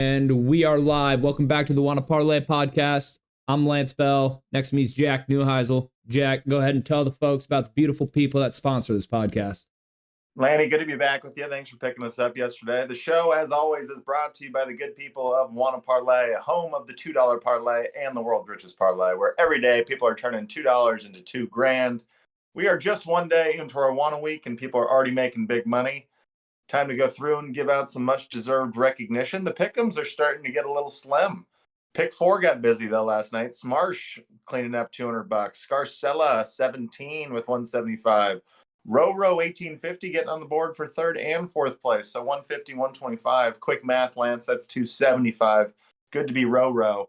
And we are live. Welcome back to the Wanna Parlay podcast. I'm Lance Bell. Next to me is Jack Neuheisel. Jack, go ahead and tell the folks about the beautiful people that sponsor this podcast. Lanny, good to be back with you. Thanks for picking us up yesterday. The show, as always, is brought to you by the good people of Wanna Parlay, home of the $2 parlay and the world's richest parlay, where every day people are turning $2 into $2,000. We are just one day into our Wanna week, and people are already making big money. Time to go through and give out some much-deserved recognition. The pick'ems are starting to get a little slim. Pick 4 got busy, though, last night. Smarsh cleaning up $200. Scarcella, 17 with 175. Roro 1850 getting on the board for third and fourth place. So 150, 125. Quick math, Lance, that's 275. Good to be Roro.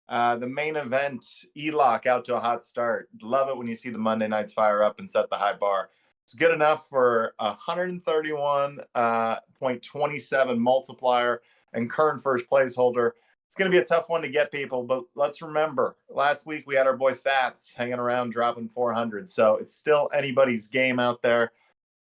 The main event, Elock out to a hot start. Love it when you see the Monday nights fire up and set the high bar. It's good enough for 131.27 multiplier and current first place holder. It's going to be a tough one to get, people, but let's remember, last week we had our boy Fats hanging around dropping 400, so it's still anybody's game out there.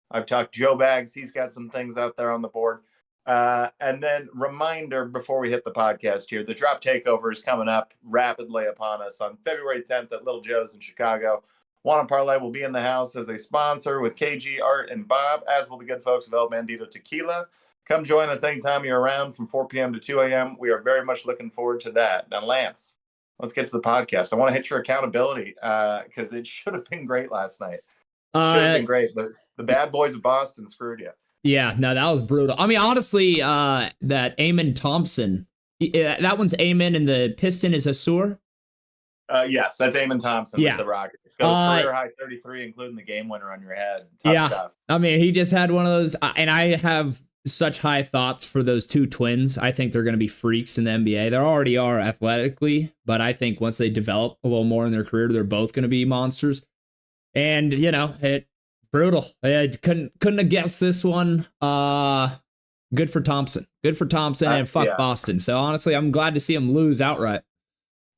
I've talked Joe Bags. He's got some things out there on the board. And then reminder before we hit the podcast here, the drop takeover is coming up rapidly upon us on February 10th at Little Joe's in Chicago. Wanna Parlay will be in the house as a sponsor with KG, Art, and Bob, as will the good folks of El Bandito Tequila. Come join us anytime you're around from 4 p.m. to 2 a.m. We are very much looking forward to that. Now, Lance, let's get to the podcast. I want to hit your accountability because it should have been great last night. Should have been great, but the bad boys of Boston screwed you. Yeah, no, that was brutal. I mean, honestly, that Amon Thompson, that one's Amon and the Piston is Asur. Yes, that's Amon Thompson with the Rockets. Goes career high 33, including the game winner on your head. Tough stuff. I mean, he just had one of those, and I have such high thoughts for those two twins. I think they're going to be freaks in the NBA. They already are athletically, but I think once they develop a little more in their career, they're both going to be monsters. And you know, brutal. I couldn't have guessed this one. Good for Thompson. Good for Thompson, and fuck Boston. So honestly, I'm glad to see him lose outright.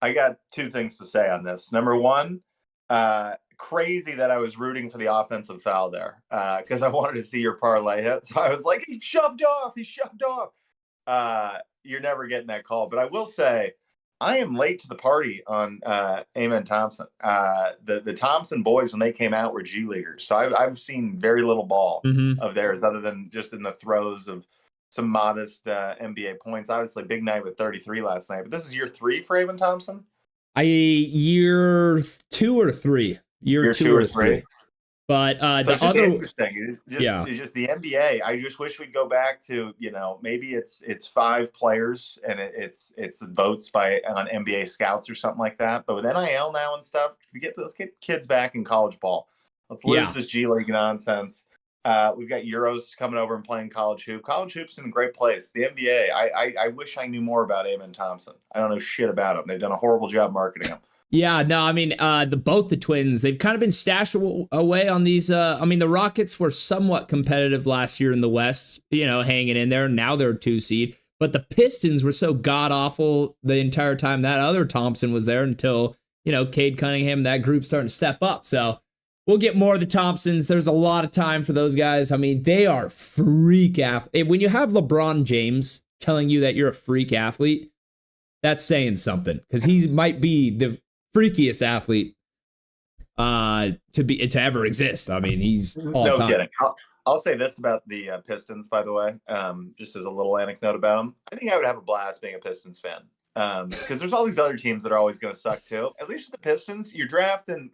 I got 2 things to say on this. Number one, crazy that I was rooting for the offensive foul there because I wanted to see your parlay hit. So I was like, he shoved off. You're never getting that call. But I will say, I am late to the party on Amon Thompson. The Thompson boys, when they came out, were G Leaguers. So I've seen very little ball of theirs other than just in the throes of some modest NBA points. Obviously, big night with 33 last night. But this is year 3 for Amon Thompson? Year 2 or 3. Year 2 or 3. But so the other interesting. It's just the NBA. I just wish we'd go back to, you know, maybe it's 5 players and it's votes on NBA scouts or something like that. But with NIL now and stuff, let's get kids back in college ball. Let's lose this G League nonsense. We've got Euros coming over and playing college hoop. College hoop's in a great place. The NBA, I wish I knew more about Amon Thompson. I don't know shit about him. They've done a horrible job marketing him. Yeah, no, I mean, both the twins, they've kind of been stashed away on these. I mean, the Rockets were somewhat competitive last year in the West, you know, hanging in there. Now they're a 2 seed. But the Pistons were so god-awful the entire time that other Thompson was there until, you know, Cade Cunningham, that group starting to step up. So we'll get more of the Thompsons. There's a lot of time for those guys. I mean, they are freak athletes. When you have LeBron James telling you that you're a freak athlete, that's saying something because he might be the freakiest athlete to ever exist. I mean, he's all time. Kidding. I'll say this about the Pistons, by the way, just as a little anecdote about them. I think I would have a blast being a Pistons fan because there's all these other teams that are always going to suck too. At least with the Pistons, you're drafting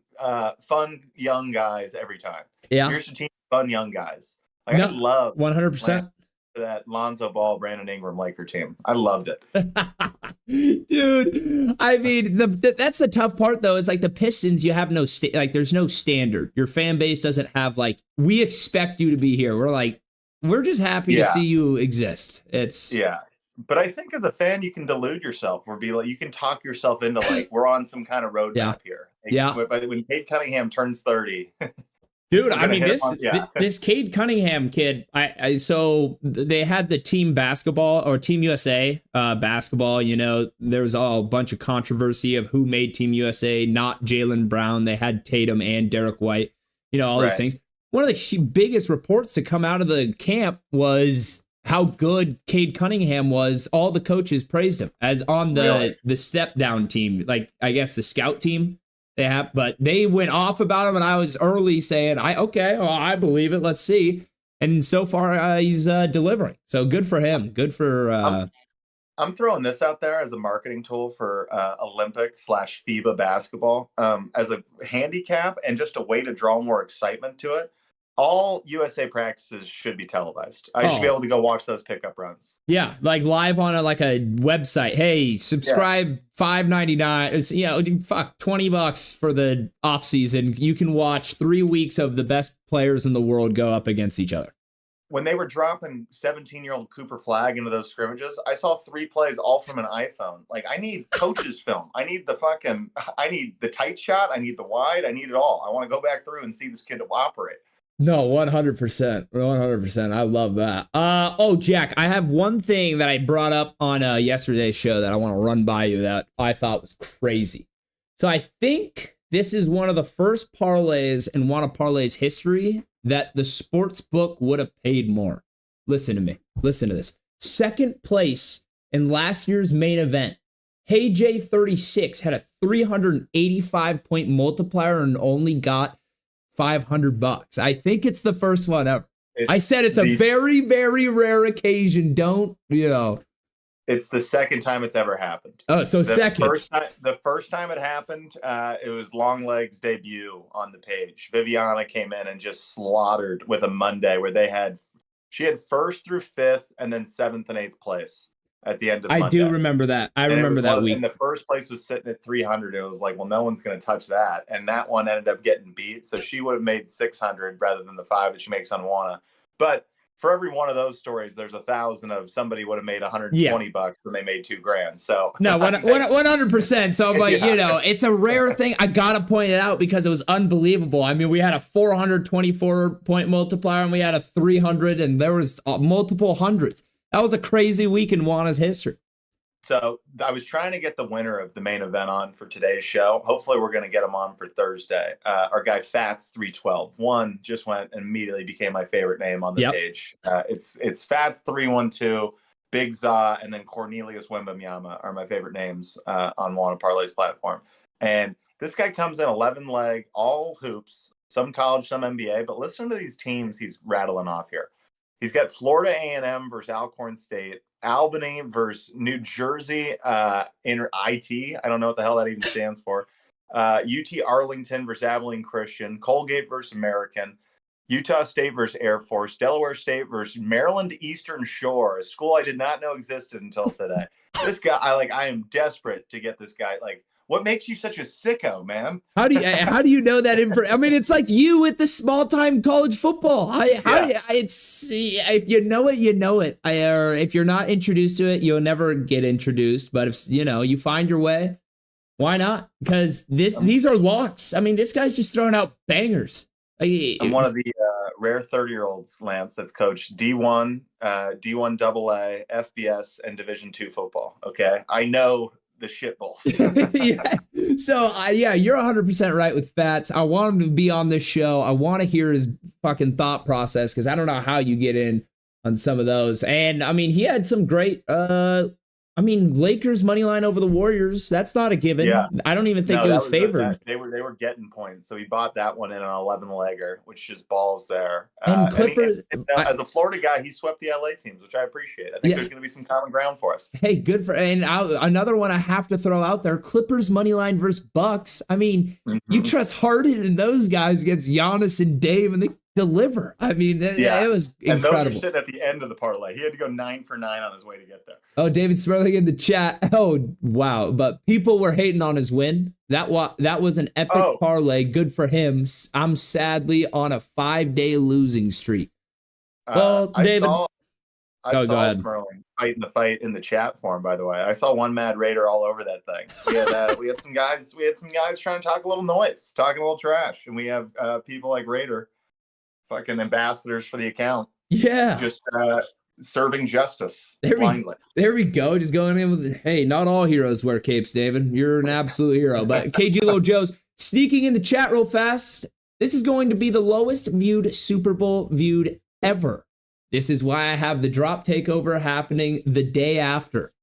fun young guys every time. Yeah, here's your team, fun young guys. Like, I love 100%. That Lonzo Ball, Brandon Ingram Laker team. I loved it. Dude, I mean, that's the tough part, though. Is like the Pistons, you have no there's no standard. Your fan base doesn't have we expect you to be here. We're just happy to see you exist. But I think as a fan, you can delude yourself or be like, you can talk yourself into we're on some kind of roadmap here. When Cade Cunningham turns 30. Dude, I mean, this Cade Cunningham kid, so they had the team basketball or Team USA basketball, you know, there was a bunch of controversy of who made Team USA, not Jaylen Brown. They had Tatum and Derek White, you know, all these things. One of the biggest reports to come out of the camp was how good Cade Cunningham was. All the coaches praised him as on the step down team, like I guess the scout team they have, but they went off about him, and I was early saying, I believe it. Let's see. And so far, he's delivering. So good for him. Good for. I'm throwing this out there as a marketing tool for Olympic/FIBA basketball as a handicap and just a way to draw more excitement to it. All USA practices should be televised. I should be able to go watch those pickup runs. Yeah, like live on a website. Hey, subscribe $5.99. It's $20 for the off season. You can watch 3 weeks of the best players in the world go up against each other. When they were dropping 17-year-old Cooper Flagg into those scrimmages, I saw 3 plays all from an iPhone. Like, I need coach's film. I need the tight shot. I need the wide. I need it all. I want to go back through and see this kid operate. No, 100%. 100%. I love that. Jack, I have one thing that I brought up on yesterday's show that I want to run by you that I thought was crazy. So I think this is one of the first parlays in Wanna Parlay's history that the sports book would have paid more. Listen to me. Listen to this. Second place in last year's main event, HeyJ36 had a 385-point multiplier and only got $500. I think it's the first one ever. I said it's a very, very rare occasion. It's the second time it's ever happened. Oh, so second. The first time it happened, it was Longleg's debut on the page. Viviana came in and just slaughtered with a Monday where she had first through fifth and then seventh and eighth place at the end of Monday. I do remember that. I remember that week. And the first place was sitting at 300. It was like, well, no one's going to touch that. And that one ended up getting beat. So she would have made 600 rather than the 5 that she makes on Wanna. But for every one of those stories, there's 1,000 of somebody would have made $120 when they made $2,000. So no, 100%. So I'm like, it's a rare thing. I gotta point it out because it was unbelievable. I mean, we had a 424-point multiplier and we had a 300, and there was multiple hundreds. That was a crazy week in Wanna's history. So I was trying to get the winner of the main event on for today's show. Hopefully we're going to get him on for Thursday. Our guy Fats312. One just went and immediately became my favorite name on the page. It's Fats312, Big Za, and then Cornelius Wembanyama are my favorite names on Wanna Parlay's platform. And this guy comes in 11 leg, all hoops, some college, some NBA. But listen to these teams he's rattling off here. He's got Florida A&M versus Alcorn State, Albany versus New Jersey IT. I don't know what the hell that even stands for. UT Arlington versus Abilene Christian, Colgate versus American, Utah State versus Air Force, Delaware State versus Maryland Eastern Shore, a school I did not know existed until today. This guy, I am desperate to get this guy. Like, what makes you such a sicko, man? How do you know that I mean, it's like you with the small time college football. It's if you know it, you know it. Or if you're not introduced to it, you'll never get introduced. But if you find your way, why not? Because these are locks. I mean, this guy's just throwing out bangers. I'm one of the rare 30-year-olds, Lance, that's coached D1, D1 AA, FBS, and Division II football. Okay, I know the shit balls. So you're 100% right with Fats. I want him to be on this show. I want to hear his fucking thought process because I don't know how you get in on some of those. And I mean, he had some great Lakers money line over the Warriors. That's not a given. Yeah. I don't even think it was favored. They were getting points, so he bought that one in an 11-legger, which just balls there. And Clippers. As a Florida guy, he swept the LA teams, which I appreciate. I think there's going to be some common ground for us. Hey, good for. And another one I have to throw out there: Clippers money line versus Bucks. I mean, you trust Harden and those guys against Giannis and Dame, and they deliver. I mean, it was incredible. And those are sitting at the end of the parlay. He had to go 9 for 9 on his way to get there. Oh, David Sperling in the chat. Oh, wow. But people were hating on his win. That was an epic parlay. Good for him. I'm sadly on a 5-day losing streak. Well, David. I saw Sperling fighting the fight in the chat forum, by the way. I saw one Mad Raider all over that thing. We had some guys trying to talk a little noise, talking a little trash. And we have people like Raider, fucking ambassadors for the account. Yeah. Just serving justice blindly. There we go. Just going in with, hey, not all heroes wear capes, David. You're an absolute hero. But KG Lil Joe's sneaking in the chat real fast. This is going to be the lowest viewed Super Bowl viewed ever. This is why I have the drop takeover happening the day after.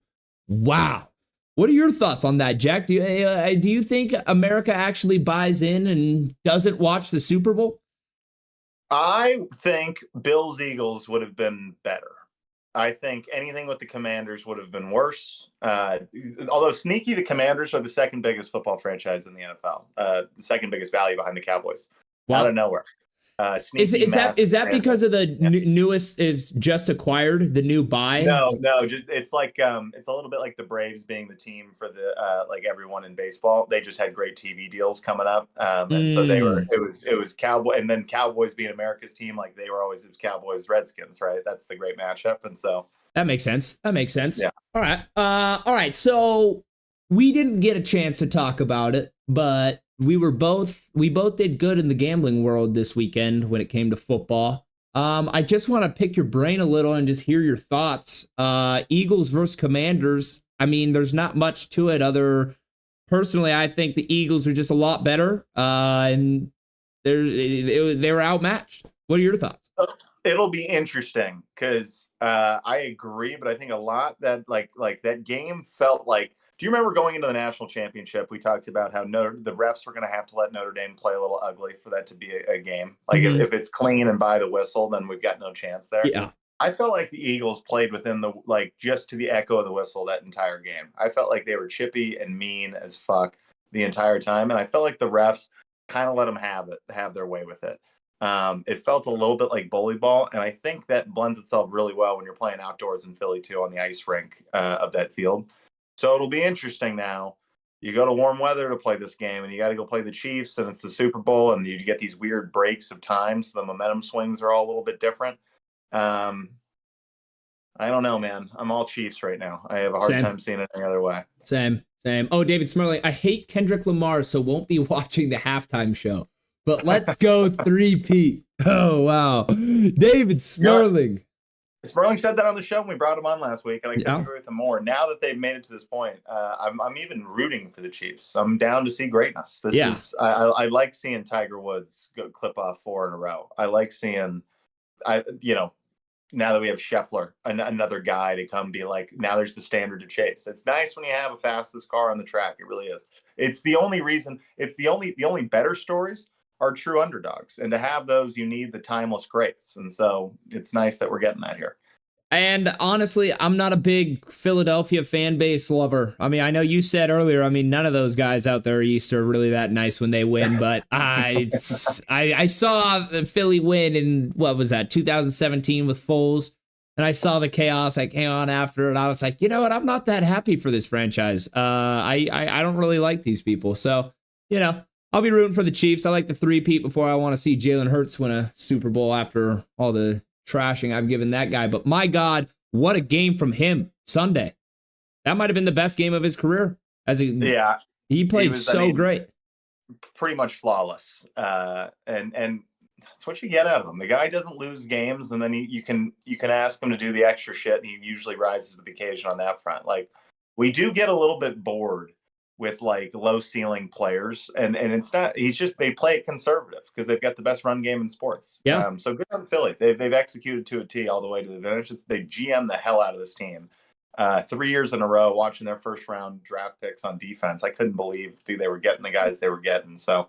Wow. What are your thoughts on that, Jack? Do you think America actually buys in and doesn't watch the Super Bowl? I think Bills Eagles would have been better. I think anything with the Commanders would have been worse. Although sneaky, the Commanders are the second biggest football franchise in the NFL. The second biggest value behind the Cowboys. Wow. Out of nowhere. Is that because of the newest is just acquired, the new buy? No, just, it's like it's a little bit like the Braves being the team for the like everyone in baseball. They just had great TV deals coming up, and so it was Cowboy, and then Cowboys being America's team, like it was Cowboys Redskins, right? That's the great matchup, and so that makes sense. Yeah. All right. So we didn't get a chance to talk about it, but we both did good in the gambling world this weekend when it came to football. I just want to pick your brain a little and just hear your thoughts. Eagles versus Commanders. I mean, there's not much to it personally, I think the Eagles are just a lot better. And they were outmatched. What are your thoughts? It'll be interesting because I agree, but I think a lot that like that game felt like. Do you remember going into the national championship? We talked about how the refs were going to have to let Notre Dame play a little ugly for that to be a game. Like if it's clean and by the whistle, then we've got no chance there. Yeah, I felt like the Eagles played within just to the echo of the whistle that entire game. I felt like they were chippy and mean as fuck the entire time, and I felt like the refs kind of let them have their way with it. It felt a little bit like bully ball, and I think that blends itself really well when you're playing outdoors in Philly too on the ice rink of that field. So it'll be interesting now. You go to warm weather to play this game, and you got to go play the Chiefs, and it's the Super Bowl, and you get these weird breaks of time, so the momentum swings are all a little bit different. I don't know, man. I'm all Chiefs right now. I have a hard time seeing it any other way. Same. Oh, David Smirling, I hate Kendrick Lamar, so won't be watching the halftime show. But let's go 3-peat. Oh, wow. David Smirling. Smirling said that on the show when we brought him on last week, and I couldn't agree with him more. Now that they've made it to this point, I'm even rooting for the Chiefs. I'm down to see greatness. I like seeing Tiger Woods clip off 4 in a row. I like seeing, now that we have Scheffler, another guy to come be like, now there's the standard to chase. It's nice when you have a fastest car on the track. It really is. It's the only reason. It's the only better stories are true underdogs, and to have those, you need the timeless greats, and so it's nice that we're getting that here. And honestly, I'm not a big Philadelphia fan base lover. I mean, I know you said earlier, none of those guys out there east are really that nice when they win, but I saw Philly win in, what was that, 2017 with Foles, and I saw the chaos that came on after, and I was like, you know what, I'm not that happy for this franchise. I don't really like these people, so, I'll be rooting for the Chiefs. I like the 3-peat before I want to see Jalen Hurts win a Super Bowl after all the trashing I've given that guy. But my God, what a game from him Sunday. That might have been the best game of his career. He played great. Pretty much flawless. And that's what you get out of him. The guy doesn't lose games, and then you can ask him to do the extra shit, and he usually rises to the occasion on that front. Like, we do get a little bit bored with like low ceiling players, and it's not. They play it conservative because they've got the best run game in sports. Yeah. So good on Philly. They've executed to a T all the way to the finish. They GM the hell out of this team. 3 years in a row, watching their first round draft picks on defense. I couldn't believe they were getting the guys they were getting. So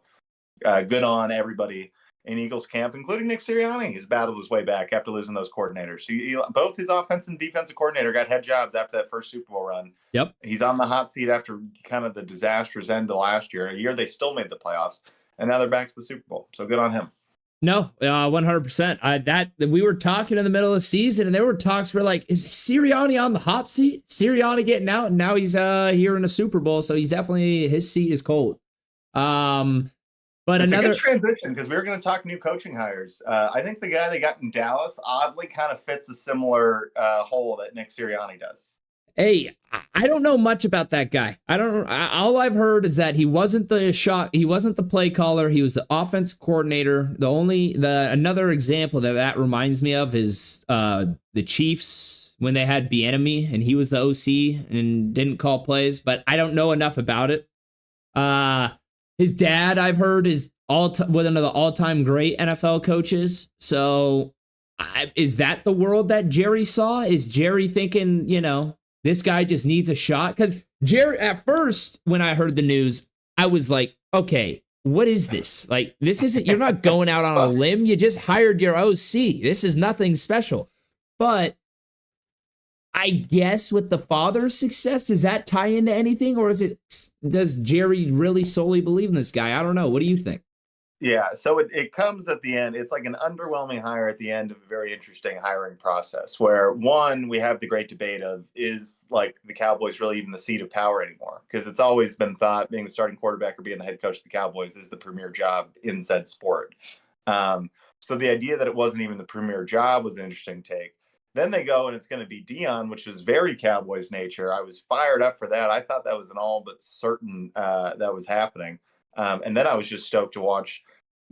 good on everybody in Eagles camp, including Nick Sirianni. He's battled his way back after losing those coordinators. Both his offense and defensive coordinator got head jobs after that first Super Bowl run. Yep. He's on the hot seat after kind of the disastrous end of last year. A year they still made the playoffs, and now they're back to the Super Bowl. So good on him. No, 100%. That we were talking in the middle of the season, and there were talks where like, is Sirianni on the hot seat? Sirianni getting out, and now he's here in a Super Bowl, so he's definitely, his seat is cold. But it's another a good transition because we were going to talk new coaching hires. I think the guy they got in Dallas oddly kind of fits a similar hole that Nick Sirianni does. Hey, I don't know much about that guy. All I've heard is that he wasn't the play caller. He was the offensive coordinator. Another example that reminds me of is the Chiefs when they had Bieniemy and he was the OC and didn't call plays, but I don't know enough about it. His dad, I've heard, is one of the all-time great NFL coaches. So Is that the world that Jerry saw? Is Jerry thinking, this guy just needs a shot? Because Jerry, at first, when I heard the news, I was like, okay, what is this? Like, this isn't, you're not going out on a limb. You just hired your OC. This is nothing special. But I guess with the father's success, does that tie into anything? Or does Jerry really solely believe in this guy? I don't know. What do you think? Yeah, so it comes at the end. It's like an underwhelming hire at the end of a very interesting hiring process where, one, we have the great debate of, is like the Cowboys really even the seat of power anymore? Because it's always been thought being the starting quarterback or being the head coach of the Cowboys is the premier job in said sport. So the idea that it wasn't even the premier job was an interesting take. Then they go and it's going to be Dion, which is very Cowboys nature. I was fired up for that. I thought that was an all but certain that was happening. And then I was just stoked to watch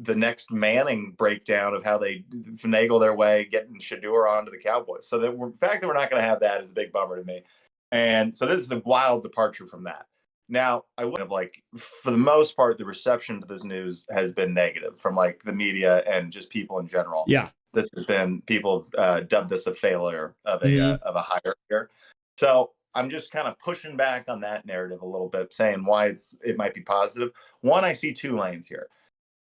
the next Manning breakdown of how they finagle their way getting Shador onto the Cowboys. So the fact that we're not going to have that is a big bummer to me. And so this is a wild departure from that. Now, I would have for the most part, the reception to this news has been negative from like the media and just people in general. Yeah. This has been, people dubbed this a failure of a hire here. So I'm just kind of pushing back on that narrative a little bit, saying why it might be positive. One, I see two lanes here.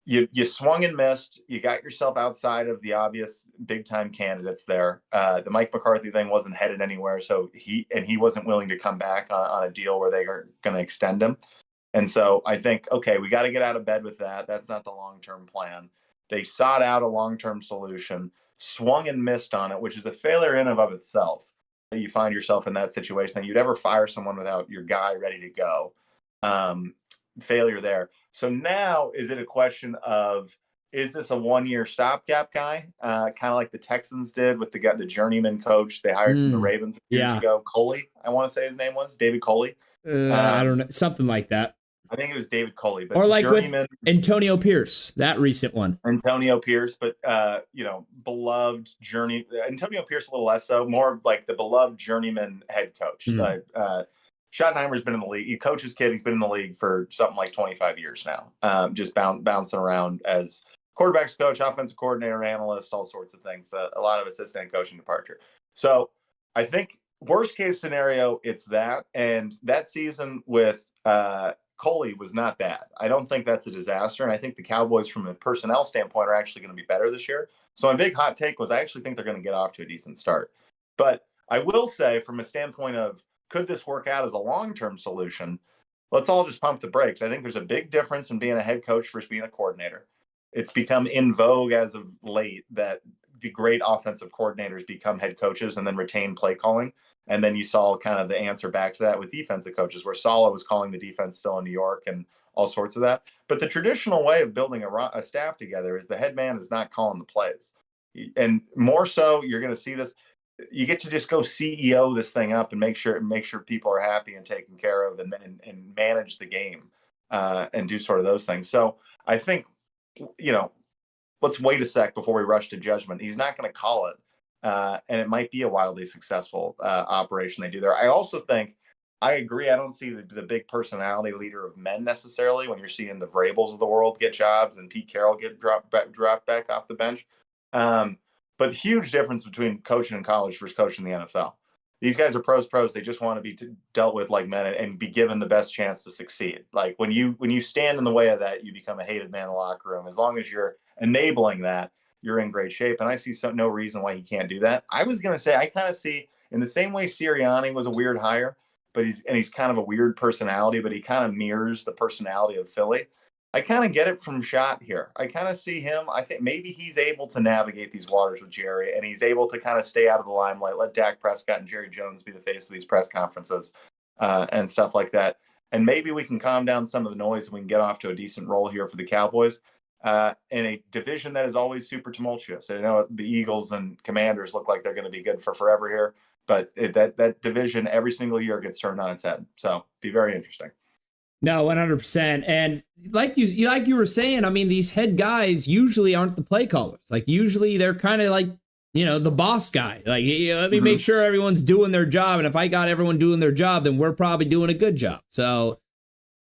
You swung and missed. You got yourself outside of the obvious big time candidates there. The Mike McCarthy thing wasn't headed anywhere, so he wasn't willing to come back on a deal where they are going to extend him. And so I think, okay, we got to get out of bed with that. That's not the long-term plan. They sought out a long-term solution, swung and missed on it, which is a failure in and of itself. You find yourself in that situation that you'd ever fire someone without your guy ready to go. Failure there. So now, is it a question of, is this a one-year stopgap guy, kind of like the Texans did with the journeyman coach they hired from the Ravens years ago, Coley? I want to say his name was David Coley. I don't know, something like that. I think it was David Coley, but or like journeyman, with Antonio Pierce, that recent one. Antonio Pierce, but beloved Antonio Pierce a little less so, more like the beloved journeyman head coach. Schottenheimer's been in the league. He coaches kid. He's been in the league for something like 25 years now. Just bouncing around as quarterbacks coach, offensive coordinator, analyst, all sorts of things. A lot of assistant coaching departure. So I think worst case scenario, it's that. And that season with Coley was not bad. I don't think that's a disaster. And I think the Cowboys, from a personnel standpoint, are actually going to be better this year. So my big hot take was I actually think they're going to get off to a decent start. But I will say, from a standpoint of, could this work out as a long-term solution? Let's all just pump the brakes. I think there's a big difference in being a head coach versus being a coordinator. It's become in vogue as of late that the great offensive coordinators become head coaches and then retain play calling. And then you saw kind of the answer back to that with defensive coaches, where Saleh was calling the defense still in New York and all sorts of that. But the traditional way of building a staff together is the head man is not calling the plays. And more so, you're going to see this. You get to just go CEO this thing up and make sure people are happy and taken care of, and manage the game and do sort of those things. So I think, let's wait a sec before we rush to judgment. He's not going to call it. And it might be a wildly successful operation they do there. I also think, I agree, I don't see the big personality leader of men necessarily when you're seeing the Vrabels of the world get jobs and Pete Carroll get dropped back off the bench. But the huge difference between coaching in college versus coaching in the NFL. These guys are pros. They just want to be dealt with like men and be given the best chance to succeed. Like when you stand in the way of that, you become a hated man in the locker room. As long as you're enabling that, you're in great shape. And I see no reason why he can't do that. I was going to say, I kind of see, in the same way Sirianni was a weird hire, but he's kind of a weird personality, but he kind of mirrors the personality of Philly. I kind of get it from Schott here. I kind of see him. I think maybe he's able to navigate these waters with Jerry, and he's able to kind of stay out of the limelight, let Dak Prescott and Jerry Jones be the face of these press conferences and stuff like that. And maybe we can calm down some of the noise and we can get off to a decent roll here for the Cowboys in a division that is always super tumultuous. I know the Eagles and Commanders look like they're going to be good for forever here, but that division every single year gets turned on its head. So be very interesting. No, 100%. And like you were saying, I mean, these head guys usually aren't the play callers. Like usually they're kind of like, the boss guy. Like, let me make sure everyone's doing their job. And if I got everyone doing their job, then we're probably doing a good job. So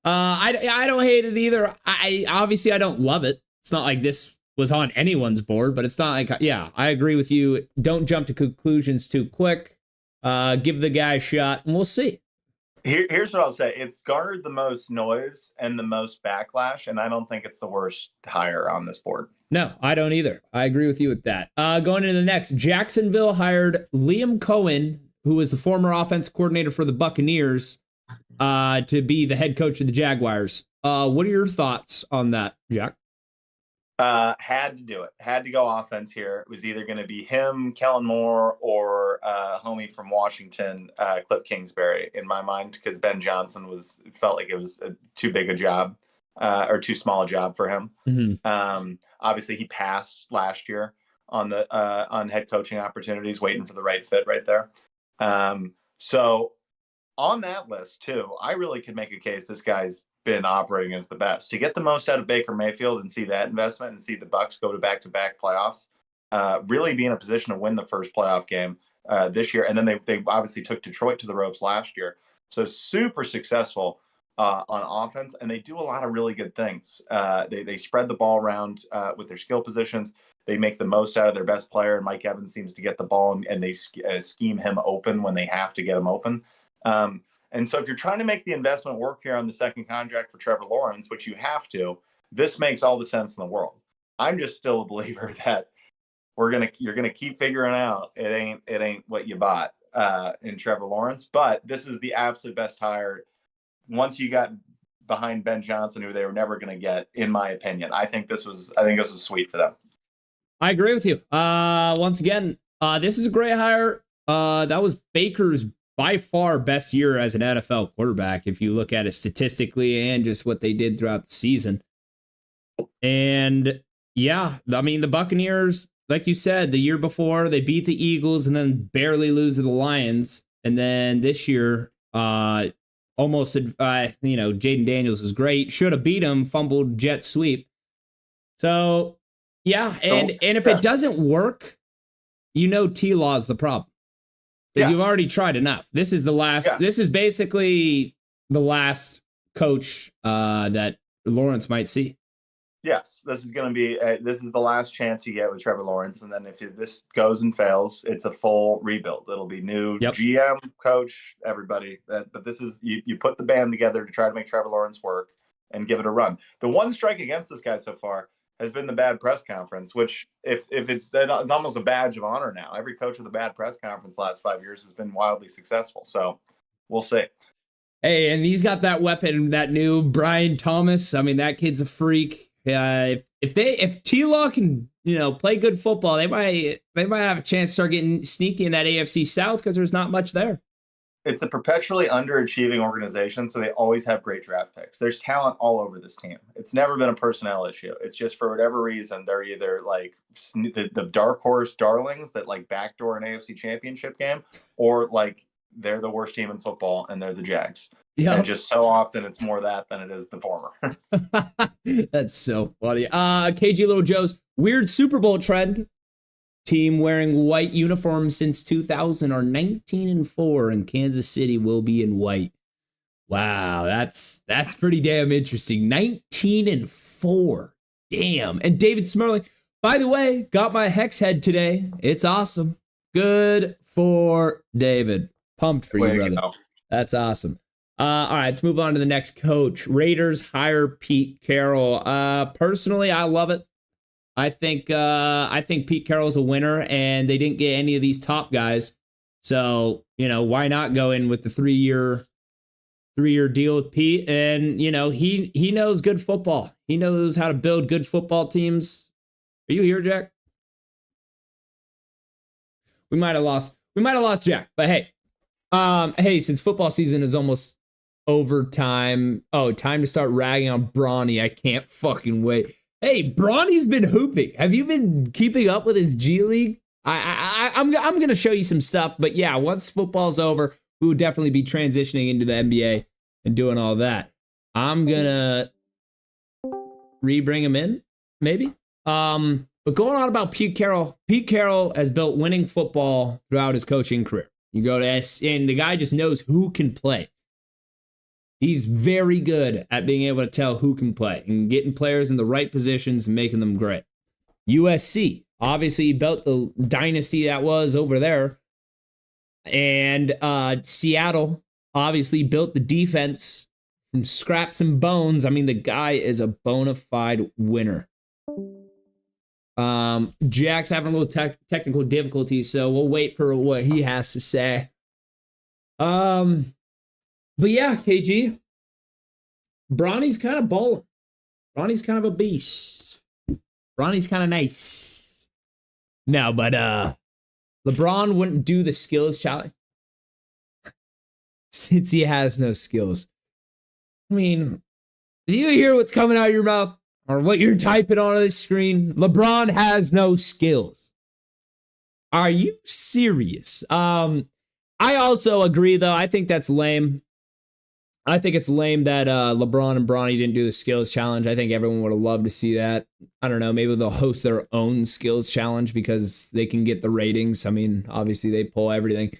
I don't hate it either. I obviously I don't love it. It's not like this was on anyone's board, but it's not like, yeah, I agree with you. Don't jump to conclusions too quick. Give the guy a shot, and we'll see. Here's what I'll say. It's garnered the most noise and the most backlash, and I don't think it's the worst hire on this board. No, I don't either. I agree with you with that. Going into the next, Jacksonville hired Liam Cohen, who was the former offense coordinator for the Buccaneers, to be the head coach of the Jaguars. What are your thoughts on that, Jack? Had to do it. Had to go offense here. It was either going to be him, Kellen Moore, or homie from Washington, Cliff Kingsbury, in my mind, because Ben Johnson felt like it was too big a job or too small a job for him. Mm-hmm. Obviously, he passed last year on head coaching opportunities, waiting for the right fit right there. So on that list too, I really could make a case this guy's been operating as the best. To get the most out of Baker Mayfield and see that investment and see the Bucs go to back-to-back playoffs, really be in a position to win the first playoff game this year. And then they obviously took Detroit to the ropes last year. So super successful on offense, and they do a lot of really good things. They spread the ball around with their skill positions. They make the most out of their best player, and Mike Evans seems to get the ball, and they scheme him open when they have to get him open. And so if you're trying to make the investment work here on the second contract for Trevor Lawrence, which you have to, this makes all the sense in the world. I'm just still a believer that you're gonna keep figuring out it ain't what you bought in Trevor Lawrence. But this is the absolute best hire once you got behind Ben Johnson, who they were never going to get, in my opinion. I think this was sweet for them. I agree with you. Once again, this is a great hire. That was Baker's by far best year as an NFL quarterback, if you look at it statistically and just what they did throughout the season. And yeah, I mean, the Buccaneers, like you said, the year before they beat the Eagles and then barely lose to the Lions. And then this year, almost, Jaden Daniels was great. Should have beat him, fumbled jet sweep. So yeah, and if it doesn't work, T-Law is the problem. Because you've already tried enough. This is the last. Yeah. This is basically the last coach that Lawrence might see. Yes, this is going to be. This is the last chance you get with Trevor Lawrence, and then if this goes and fails, it's a full rebuild. It'll be new GM, coach, everybody. But this is you put the band together to try to make Trevor Lawrence work and give it a run. The one strike against this guy so far has been the bad press conference, which if it's almost a badge of honor now. Every coach with a bad press conference the last 5 years has been wildly successful. So we'll see. Hey, and he's got that weapon, that new Brian Thomas. I mean, that kid's a freak. If T-Law can, play good football, they might have a chance to start getting sneaky in that AFC South because there's not much there. It's a perpetually underachieving organization, so they always have great draft picks. There's talent all over this team. It's never been a personnel issue. It's just for whatever reason, they're either like the dark horse darlings that like backdoor an AFC championship game, or like they're the worst team in football and they're the Jags. Yep. And just so often it's more that than it is the former. That's so funny. KG Little Joe's weird Super Bowl trend. Team wearing white uniforms since 2000 are 19-4, and Kansas City will be in white. Wow, that's pretty damn interesting. 19-4. Damn. And David Smurley, by the way, got my Hex head today. It's awesome. Good for David. Pumped for you, brother. Go. That's awesome. All right, let's move on to the next coach. Raiders hire Pete Carroll. Personally, I love it. I think Pete Carroll's a winner, and they didn't get any of these top guys. So, why not go in with the three-year deal with Pete? And, he knows good football. He knows how to build good football teams. Are you here, Jack? We might have lost Jack, but hey, since football season is almost over, time to start ragging on Bronny. I can't fucking wait. Hey, Bronny's been hooping. Have you been keeping up with his G League? I'm going to show you some stuff, but yeah, once football's over, we will definitely be transitioning into the NBA and doing all that. I'm going to re-bring him in, maybe. But going on about Pete Carroll has built winning football throughout his coaching career. You go to and the guy just knows who can play. He's very good at being able to tell who can play and getting players in the right positions and making them great. USC. Obviously, he built the dynasty that was over there. And Seattle obviously built the defense from scraps and bones. I mean, the guy is a bona fide winner. Jack's having a little technical difficulties, so we'll wait for what he has to say. But yeah, KG, Bronny's kind of balling. Bronny's kind of a beast. Bronny's kind of nice. No, but LeBron wouldn't do the skills challenge since he has no skills. I mean, do you hear what's coming out of your mouth or what you're typing on the screen? LeBron has no skills. Are you serious? I also agree, though. I think that's lame. I think it's lame that LeBron and Bronny didn't do the skills challenge. I think everyone would have loved to see that. I don't know. Maybe they'll host their own skills challenge because they can get the ratings. I mean, obviously they pull everything.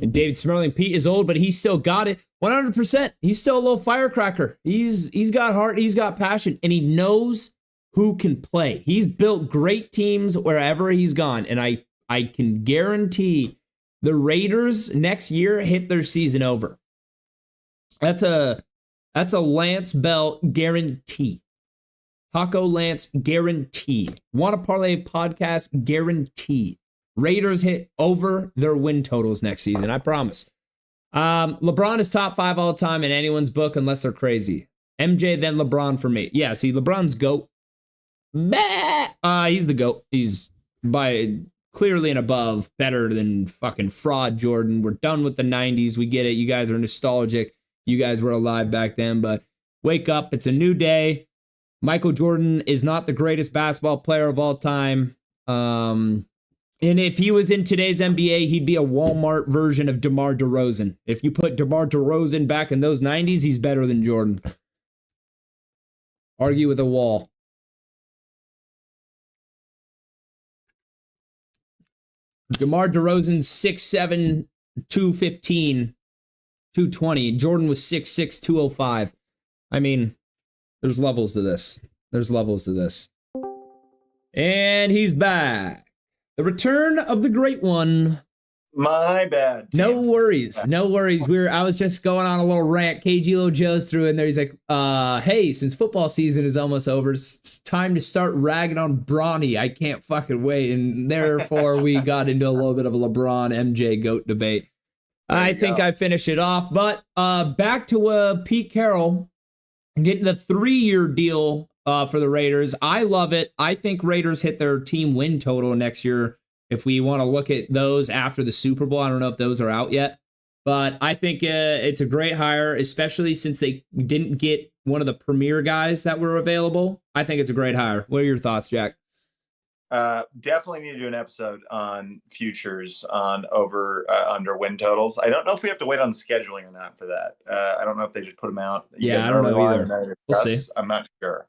And David Smerling, Pete is old, but he still got it 100%. He's still a little firecracker. He's got heart. He's got passion, and he knows who can play. He's built great teams wherever he's gone, and I can guarantee the Raiders next year hit their season over. That's a Lantz belt guarantee. Taco Lantz guarantee. Want to Parlay podcast guarantee. Raiders hit over their win totals next season. I promise. LeBron is top 5 all time in anyone's book unless they're crazy. MJ, then LeBron for me. Yeah, see, LeBron's GOAT. He's the GOAT. He's by clearly and above better than fucking fraud Jordan. We're done with the 90s. We get it. You guys are nostalgic. You guys were alive back then, but wake up. It's a new day. Michael Jordan is not the greatest basketball player of all time. And if he was in today's NBA, he'd be a Walmart version of DeMar DeRozan. If you put DeMar DeRozan back in those 90s, he's better than Jordan. Argue with a wall. DeMar DeRozan's 6'7", 215. 220. Jordan was 6'6", 205. I mean, there's levels to this. There's levels to this. And he's back. The return of the great one. My bad. No worries. No worries. I was just going on a little rant. KG Lil Joe's through in there. He's like, hey, since football season is almost over, it's time to start ragging on Bronny. I can't fucking wait. And therefore, we got into a little bit of a LeBron MJ GOAT debate. I think I finished it off, but back to Pete Carroll getting the 3-year deal for the Raiders. I love it. I think Raiders hit their team win total next year. If we want to look at those after the Super Bowl, I don't know if those are out yet, but I think it's a great hire, especially since they didn't get one of the premier guys that were available. I think it's a great hire. What are your thoughts, Jack? Definitely need to do an episode on futures on over under win totals. I don't know if we have to wait on scheduling or not for that. I don't know if they just put them out. Yeah, I don't know either. We'll see. I'm not sure.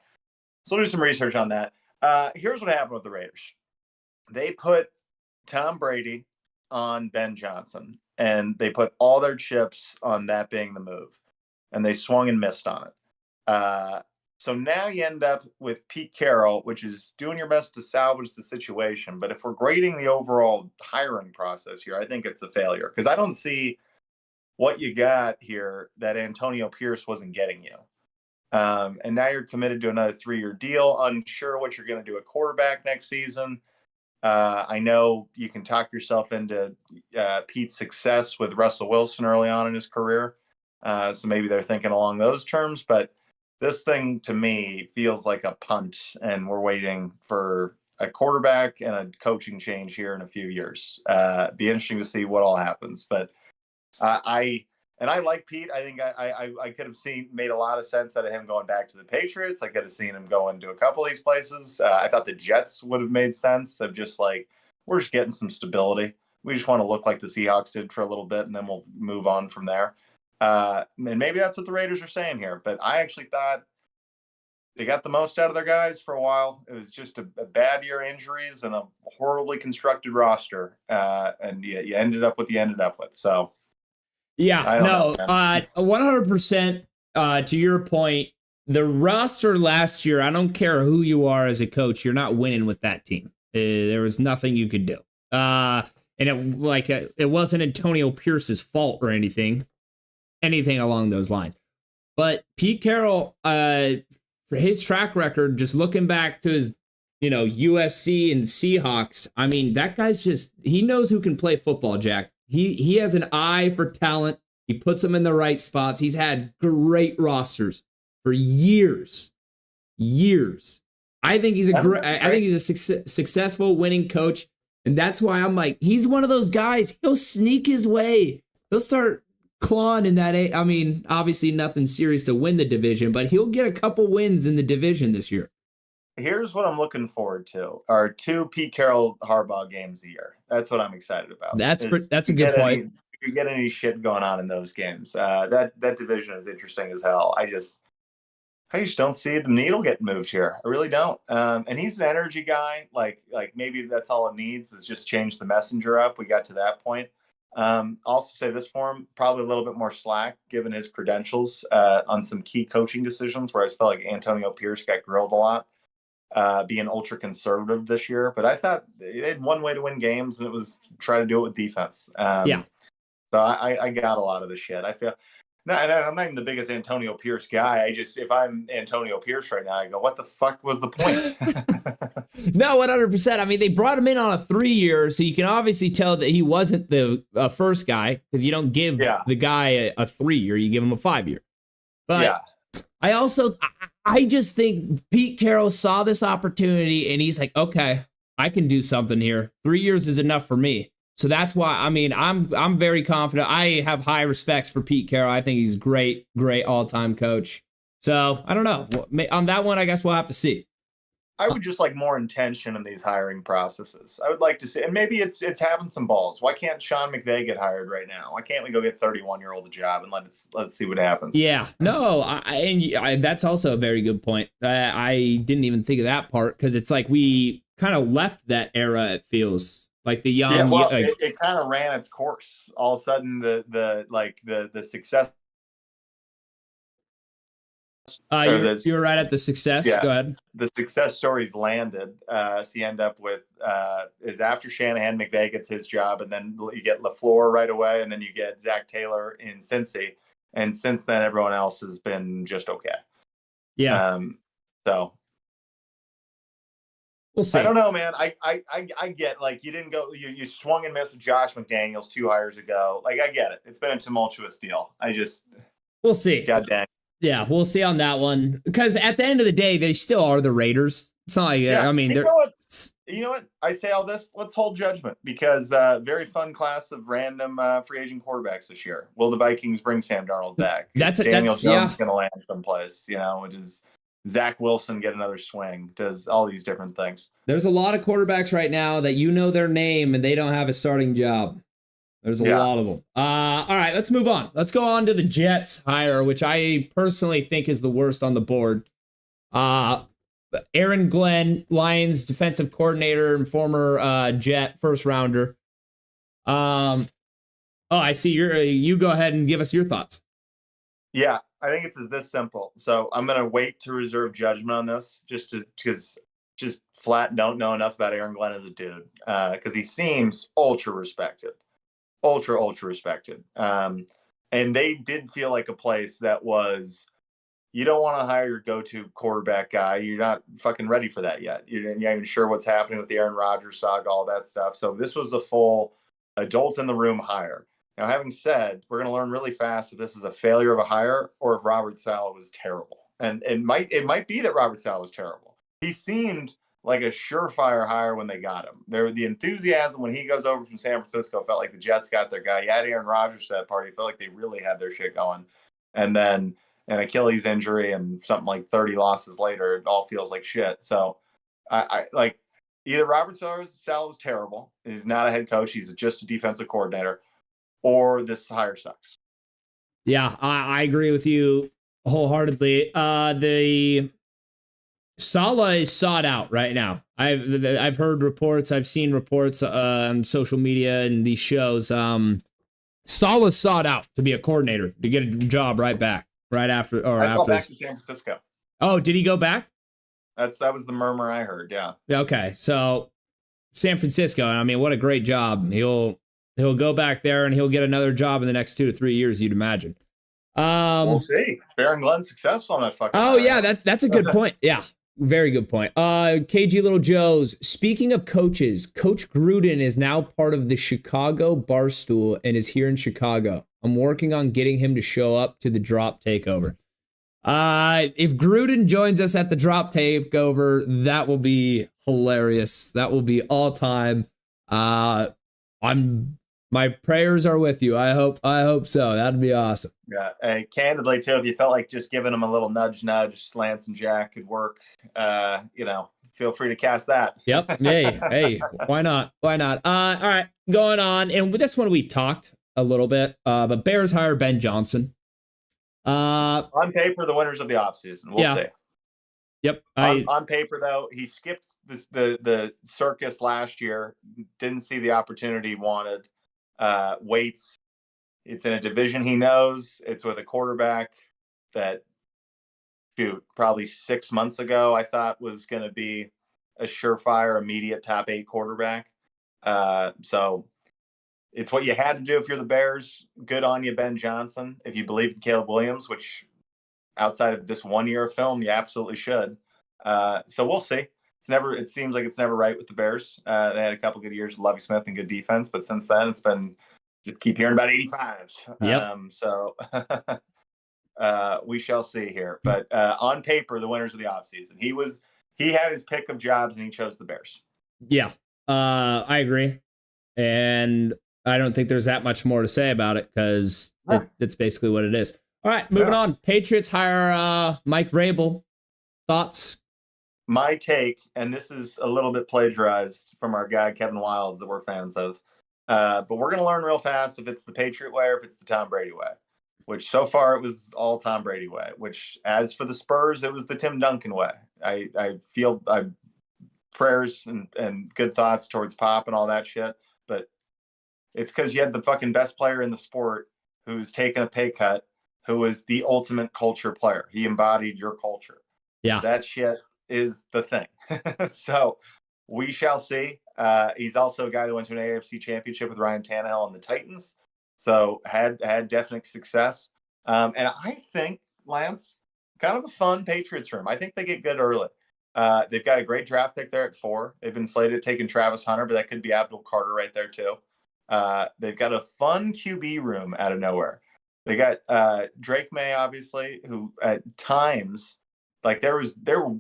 So we'll do some research on that. Here's what happened with the Raiders. They put Tom Brady on Ben Johnson, and they put all their chips on that being the move, and they swung and missed on it. So now you end up with Pete Carroll, which is doing your best to salvage the situation. But if we're grading the overall hiring process here, I think it's a failure because I don't see what you got here that Antonio Pierce wasn't getting you. And now you're committed to another 3-year deal, unsure what you're going to do at quarterback next season. I know you can talk yourself into Pete's success with Russell Wilson early on in his career. So maybe they're thinking along those terms, but this thing to me feels like a punt, and we're waiting for a quarterback and a coaching change here in a few years. Be interesting to see what all happens. But I like Pete. I think I could have made a lot of sense out of him going back to the Patriots. I could have seen him going to a couple of these places. I thought the Jets would have made sense of just like, we're just getting some stability. We just want to look like the Seahawks did for a little bit, and then we'll move on from there. And maybe that's what the Raiders are saying here. But I actually thought they got the most out of their guys for a while. It was just a bad year of injuries and a horribly constructed roster. And you ended up what you ended up with. So, yeah, no, 100% to your point. The roster last year, I don't care who you are as a coach, you're not winning with that team. There was nothing you could do. And it wasn't Antonio Pierce's fault or anything along those lines. But Pete Carroll, for his track record, just looking back to his, USC and Seahawks, I mean, that guy's he knows who can play football, Jack. He has an eye for talent. He puts them in the right spots. He's had great rosters for years. I think he's a successful winning coach. And that's why I'm like, he's one of those guys. He'll sneak his way. He'll start clawing in that. I mean, obviously nothing serious to win the division, but he'll get a couple wins in the division this year. Here's what I'm looking forward to: are 2 Pete Carroll Harbaugh games a year. That's what I'm excited about. That's a good point. If you get any shit going on in those games, that division is interesting as hell. I just don't see the needle getting moved here. I really don't. And he's an energy guy. Like maybe that's all it needs is just change the messenger up. We got to that point. Also say this for him, probably a little bit more slack given his credentials on some key coaching decisions where I felt like Antonio Pierce got grilled a lot, being ultra conservative this year. But I thought they had one way to win games, and it was try to do it with defense. So I got a lot of the shit. I feel. No, and I'm not even the biggest Antonio Pierce guy. If I'm Antonio Pierce right now, I go, what the fuck was the point? No, 100%. I mean, they brought him in on a 3-year, so you can obviously tell that he wasn't the first guy, because you don't give the guy a 3-year, you give him a 5-year. But I just think Pete Carroll saw this opportunity, and he's like, okay, I can do something here. 3 years is enough for me. So that's why, I mean, I'm very confident. I have high respects for Pete Carroll. I think he's great all-time coach. So I don't know. On that one, I guess we'll have to see. I would just like more intention in these hiring processes. I would like to see, and maybe it's having some balls. Why can't Sean McVay get hired right now? Why can't we go get 31-year-old a job and let's see what happens? Yeah, no, that's also a very good point. I didn't even think of that part, because it's like we kind of left that era. It feels like the young. Yeah, well, it kind of ran its course. All of a sudden, the success. You were right at the success. Yeah, go ahead. The success stories landed. So you end up with is after Shanahan, McVay gets his job, and then you get LaFleur right away, and then you get Zach Taylor in Cincy, and since then everyone else has been just okay. Yeah. So we'll see. I don't know, man. I get, like, you didn't go, you swung and missed with Josh McDaniels 2 hires ago. Like, I get it. It's been a tumultuous deal. We'll see. God dang. Yeah, we'll see on that one, because at the end of the day, they still are the Raiders. It's not like, I mean, you know what? I say all this. Let's hold judgment, because very fun class of random free agent quarterbacks this year. Will the Vikings bring Sam Darnold back? Daniel Jones going to land someplace, which is Zach Wilson get another swing, does all these different things. There's a lot of quarterbacks right now that their name and they don't have a starting job. There's a lot of them. All right, let's move on. Let's go on to the Jets hire, which I personally think is the worst on the board. Aaron Glenn, Lions defensive coordinator and former Jet first rounder. I see you go ahead and give us your thoughts. Yeah, I think it's this simple. So I'm going to wait to reserve judgment on this, because flat don't know enough about Aaron Glenn as a dude, because he seems ultra respected. Ultra respected. And they did feel like a place that was, you don't want to hire your go-to quarterback guy. You're not fucking ready for that yet. You're not even sure what's happening with the Aaron Rodgers saga, all that stuff. So this was a full adults in the room hire. Now, having said, we're going to learn really fast if this is a failure of a hire or if Robert Saleh was terrible. And it might be that Robert Saleh was terrible. He seemed like a surefire hire when they got him. The enthusiasm when he goes over from San Francisco felt like the Jets got their guy. You had Aaron Rodgers to that party. It felt like they really had their shit going. And then an Achilles injury and something like 30 losses later, it all feels like shit. So I like, either Robert Saleh was terrible. He's not a head coach. He's just a defensive coordinator. Or this hire sucks. Yeah, I agree with you wholeheartedly. The Saleh is sought out right now. I've heard reports. I've seen reports on social media and these shows. Saleh's sought out to be a coordinator, to get a job right after. I saw back to San Francisco. Oh, did he go back? That was the murmur I heard. Yeah. Okay, so San Francisco. And I mean, what a great job. He'll go back there and he'll get another job in the next 2 to 3 years, you'd imagine. We'll see. Fair and Glenn's successful on that fucking. Oh yeah, that's a good point. Yeah, very good point. KG Little Joe's. Speaking of coaches, Coach Gruden is now part of the Chicago Barstool and is here in Chicago. I'm working on getting him to show up to the drop takeover. If Gruden joins us at the drop takeover, that will be hilarious. That will be all time. My prayers are with you. I hope so. That'd be awesome. Yeah. Hey, candidly too, if you felt like just giving him a little nudge, Lantz and Jack could work. Feel free to cast that. Yep. Hey, why not? All right, going on. And with this one, we've talked a little bit, but Bears hire Ben Johnson. On paper, the winners of the offseason. We'll see. Yep. On paper, though, he skipped the circus last year. Didn't see the opportunity he wanted. Waits. It's in a division he knows. It's with a quarterback that, probably 6 months ago I thought was going to be a surefire, immediate top 8 quarterback. So it's what you had to do if you're the Bears. Good on you, Ben Johnson. If you believe in Caleb Williams, which outside of this 1 year of film, you absolutely should. So we'll see. It seems like it's never right with the Bears. They had a couple good years with Lovie Smith and good defense, but since then it's been just keep hearing about 85s. Yep. So we shall see here. But on paper, the winners of the offseason. He had his pick of jobs and he chose the Bears. Yeah. I agree. And I don't think there's that much more to say about it because it's basically what it is. All right, moving on. Patriots hire Mike Vrabel. Thoughts? My take, and this is a little bit plagiarized from our guy Kevin Wildes that we're fans of, but we're going to learn real fast if it's the Patriot way or if it's the Tom Brady way, which so far it was all Tom Brady way, which as for the Spurs, it was the Tim Duncan way. I feel prayers and good thoughts towards Pop and all that shit, but it's because you had the fucking best player in the sport who's taken a pay cut, who was the ultimate culture player. He embodied your culture. Yeah. That shit is the thing. So we shall see. He's also a guy that went to an AFC championship with Ryan Tannehill and the Titans. So had definite success. And I think, Lance, kind of a fun Patriots room. I think they get good early. They've got a great draft pick there at 4. They've been slated taking Travis Hunter, but that could be Abdul Carter right there too. They've got a fun QB room out of nowhere. They got Drake May, obviously, who at times, like there were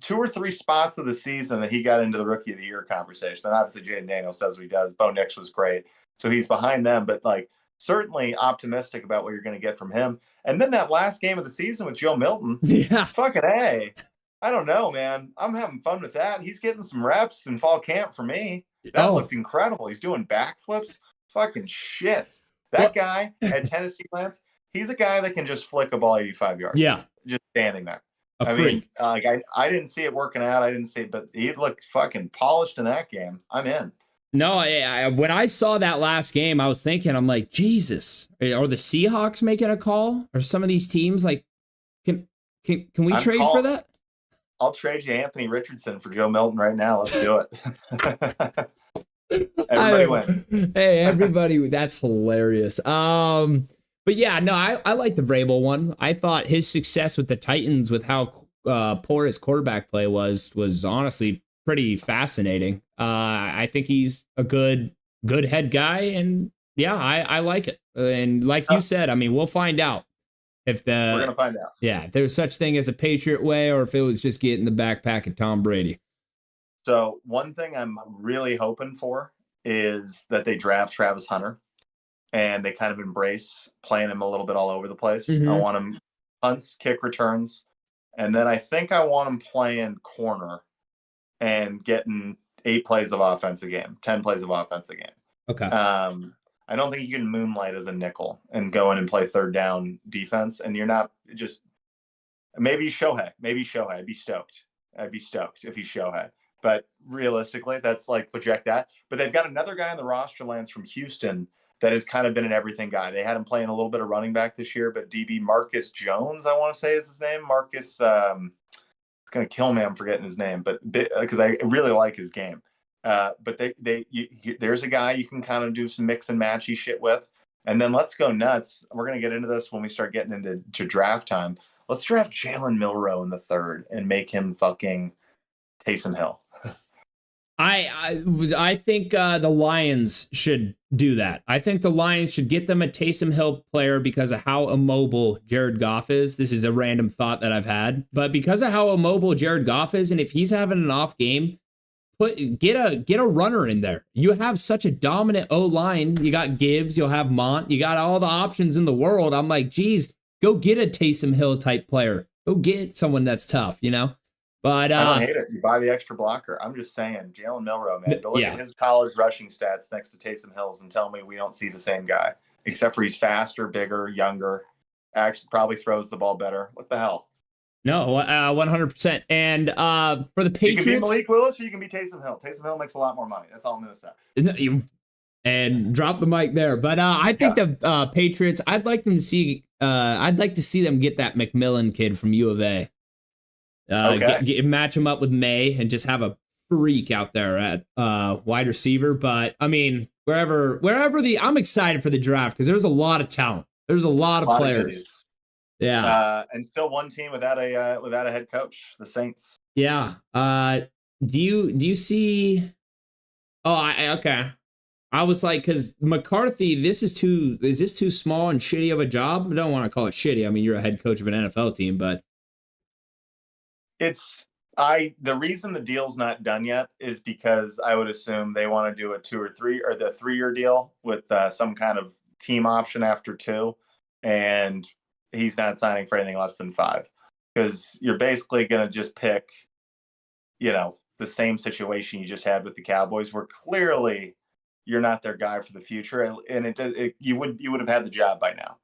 2 or 3 spots of the season that he got into the Rookie of the Year conversation. And obviously Jaden Daniels does what he does. Bo Nix was great. So he's behind them, but like certainly optimistic about what you're going to get from him. And then that last game of the season with Joe Milton. Yeah. Fucking A. I don't know, man. I'm having fun with that. He's getting some reps in fall camp for me. That looked incredible. He's doing backflips. Fucking shit. That guy at Tennessee, Lance, he's a guy that can just flick a ball 85 yards. Yeah. Just standing there. I mean, I didn't see it working out. I didn't see it, but he looked fucking polished in that game. I'm in. No, when I saw that last game, I was thinking, I'm like, Jesus, are the Seahawks making a call? Or some of these teams like, can we trade for that? I'll trade you Anthony Richardson for Joe Milton right now. Let's do it. Everybody wins. Hey, everybody, that's hilarious. But yeah, no, I like the Vrabel one. I thought his success with the Titans, with how poor his quarterback play was honestly pretty fascinating. I think he's a good head guy, and yeah, I like it. And like you said, I mean, we'll find out if we're gonna find out. Yeah, if there's such thing as a Patriot way, or if it was just getting the backpack of Tom Brady. So one thing I'm really hoping for is that they draft Travis Hunter and they kind of embrace playing him a little bit all over the place. Mm-hmm. I want him punts, kick returns, and then I think I want him playing corner and getting 8 plays of offense a game, 10 plays of offense a game. Okay. I don't think you can moonlight as a nickel and go in and play third down defense. And you're not just maybe Shohei. I'd be stoked if he's Shohei. But realistically, that's like project that. But they've got another guy on the roster, Lance, from Houston, that has kind of been an everything guy. They had him playing a little bit of running back this year, but DB Marcus Jones, I want to say is his name. Marcus, it's going to kill me. I'm forgetting his name, but because I really like his game. But there's a guy you can kind of do some mix and matchy shit with. And then let's go nuts. We're going to get into this when we start getting into draft time. Let's draft Jalen Milroe in the third and make him fucking Taysom Hill. I think the Lions should do that. I think the Lions should get them a Taysom Hill player because of how immobile Jared Goff is. This is a random thought that I've had, but because of how immobile Jared Goff is, and if he's having an off game, get a runner in there. You have such a dominant O line. You got Gibbs, you'll have Mont, you got all the options in the world. I'm like, geez, go get a Taysom Hill type player. Go get someone that's tough, you know. But I don't hate it. You buy the extra blocker. I'm just saying, Jalen Milroe, man. Go look at his college rushing stats next to Taysom Hill's and tell me we don't see the same guy. Except for he's faster, bigger, younger. Actually, probably throws the ball better. What the hell? No, 100%. And for the Patriots, you can be Malik Willis or you can be Taysom Hill. Taysom Hill makes a lot more money. That's all I'm going to say. And drop the mic there. But I think the Patriots, I'd like to see them get that McMillan kid from U of A. Match him up with May and just have a freak out there at wide receiver. But I mean, wherever I'm excited for the draft because there's a lot of talent. There's a lot of players. And still one team without a head coach, the Saints. Yeah. Do you see? Oh, okay. I was like, because McCarthy, is this too small and shitty of a job? I don't want to call it shitty. I mean, you're a head coach of an NFL team, but the reason the deal's not done yet is because I would assume they want to do a 2 or 3 or the 3-year deal with some kind of team option after 2, and he's not signing for anything less than 5 because you're basically going to just pick, the same situation you just had with the Cowboys, where clearly you're not their guy for the future, and you would have had the job by now.